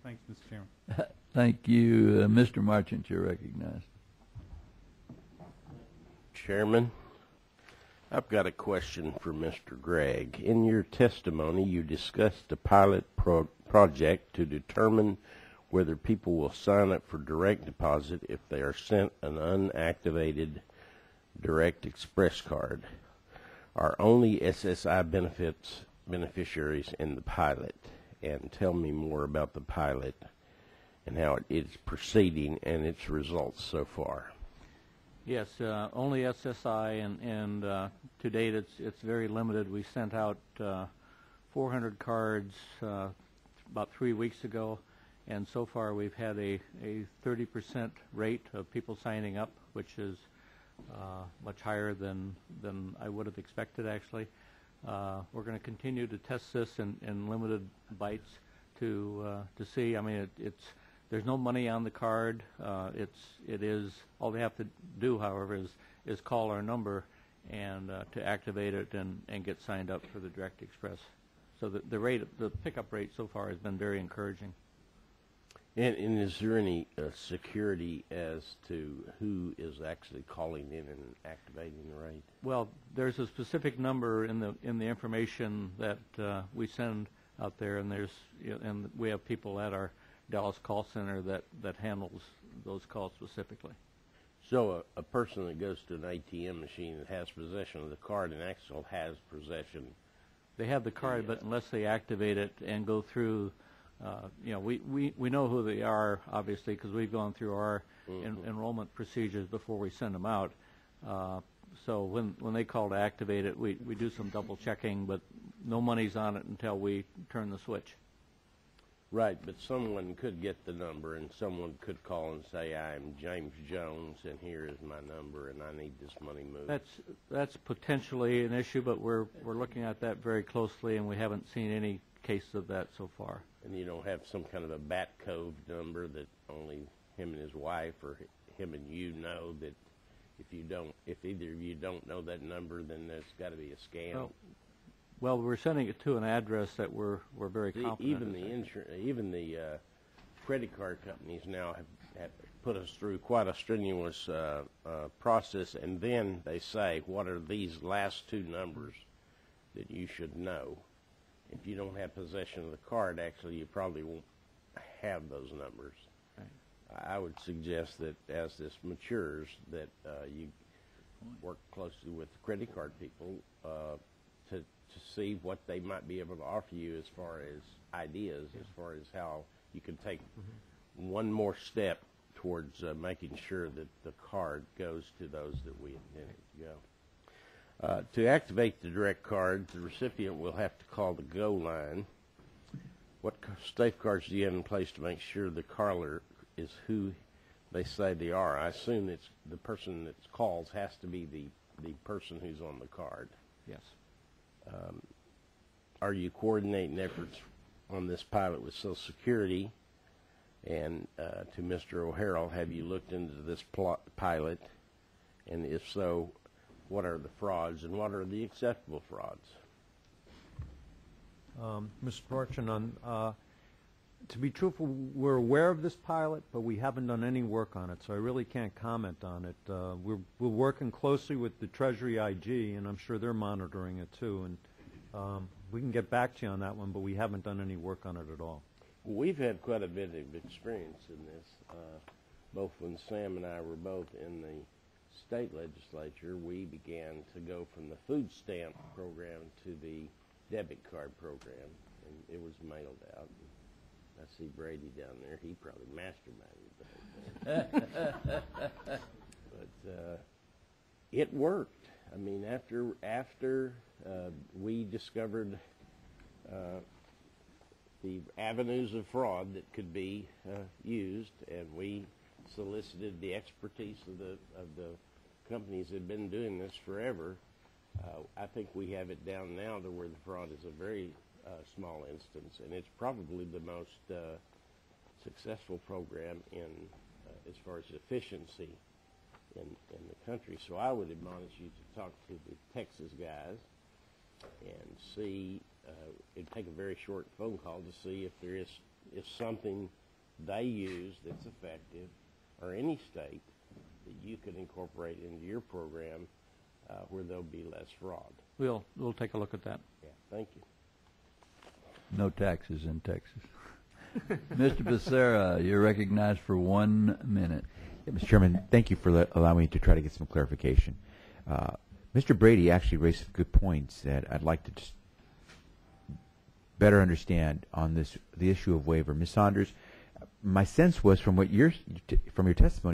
Thanks, Mr. Chairman. Thank you. Mr. Marchant, you're recognized. Chairman, I've got a question for Mr. Gregg. In your testimony, you discussed a pilot project to determine whether people will sign up for direct deposit if they are sent an unactivated Direct Express card. Are only SSI beneficiaries in the pilot? And tell me more about the pilot and how it is proceeding and its results so far. Yes, only SSI, and to date it's very limited. We sent out 400 cards about 3 weeks ago, and so far we've had a 30% rate of people signing up, which is much higher than I would have expected, actually. We're going to continue to test this in limited bites to see. I mean, there's no money on the card. It is all they have to do, however, is call our number and to activate it and get signed up for the Direct Express. So the pickup rate so far has been very encouraging. And is there any security as to who is actually calling in and activating the rate? Well, there's a specific number in the information that we send out there, and and we have people at our Dallas call center that handles those calls specifically. So a person that goes to an ATM machine that has possession of the card and actually has possession. They have the card, but unless they activate it and go through, we know who they are, obviously, because we've gone through our enrollment procedures before we send them out. So when they call to activate it, we do some double checking, but no money's on it until we turn the switch. Right, but someone could get the number, and someone could call and say, "I'm James Jones, and here is my number, and I need this money moved." That's potentially an issue, but we're looking at that very closely, and we haven't seen any cases of that so far. And you don't have some kind of a bat code number that only him and his wife or him and you know, that if either of you don't know that number, then there's got to be a scam. Well, we're sending it to an address that we're very confident. Even the credit card companies now have put us through quite a strenuous process, and then they say, what are these last two numbers that you should know? If you don't have possession of the card, actually, you probably won't have those numbers. Right. I would suggest that as this matures, that you work closely with the credit card people to see what they might be able to offer you as far as ideas, as far as how you can take one more step towards making sure that the card goes to those that we intend it to go. To activate the direct card, the recipient will have to call the GO line. What safeguards do you have in place to make sure the caller is who they say they are? I assume it's the person that calls has to be the person who's on the card. Yes. Are you coordinating efforts on this pilot with Social Security? And to Mr. O'Harrell, have you looked into this pilot? And if so, what are the frauds and what are the acceptable frauds? Mr. Marchant, to be truthful, we're aware of this pilot, but we haven't done any work on it, so I really can't comment on it. We're working closely with the Treasury IG, and I'm sure they're monitoring it too. And we can get back to you on that one, but we haven't done any work on it at all. We've had quite a bit of experience in this. Both when Sam and I were both in the state legislature, we began to go from the food stamp program to the debit card program, and it was mailed out. I see Brady down there. He probably masterminded the whole thing. But it worked. I mean, after we discovered the avenues of fraud that could be used, and we solicited the expertise of the companies that have been doing this forever, I think we have it down now to where the fraud is a very small instance, and it's probably the most successful program in as far as efficiency in the country. So I would admonish you to talk to the Texas guys and see, it'd take a very short phone call to see if there is is something they use that's effective, or any state, that you could incorporate into your program where there'll be less fraud. We'll take a look at that. Yeah, thank you. No taxes in Texas. Mr. Becerra, you're recognized for 1 minute. Yeah, Mr. Chairman, thank you for allowing me to try to get some clarification. Mr. Brady actually raised some good points that I'd like to just better understand on the issue of waiver. Ms. Saunders, my sense was from your testimony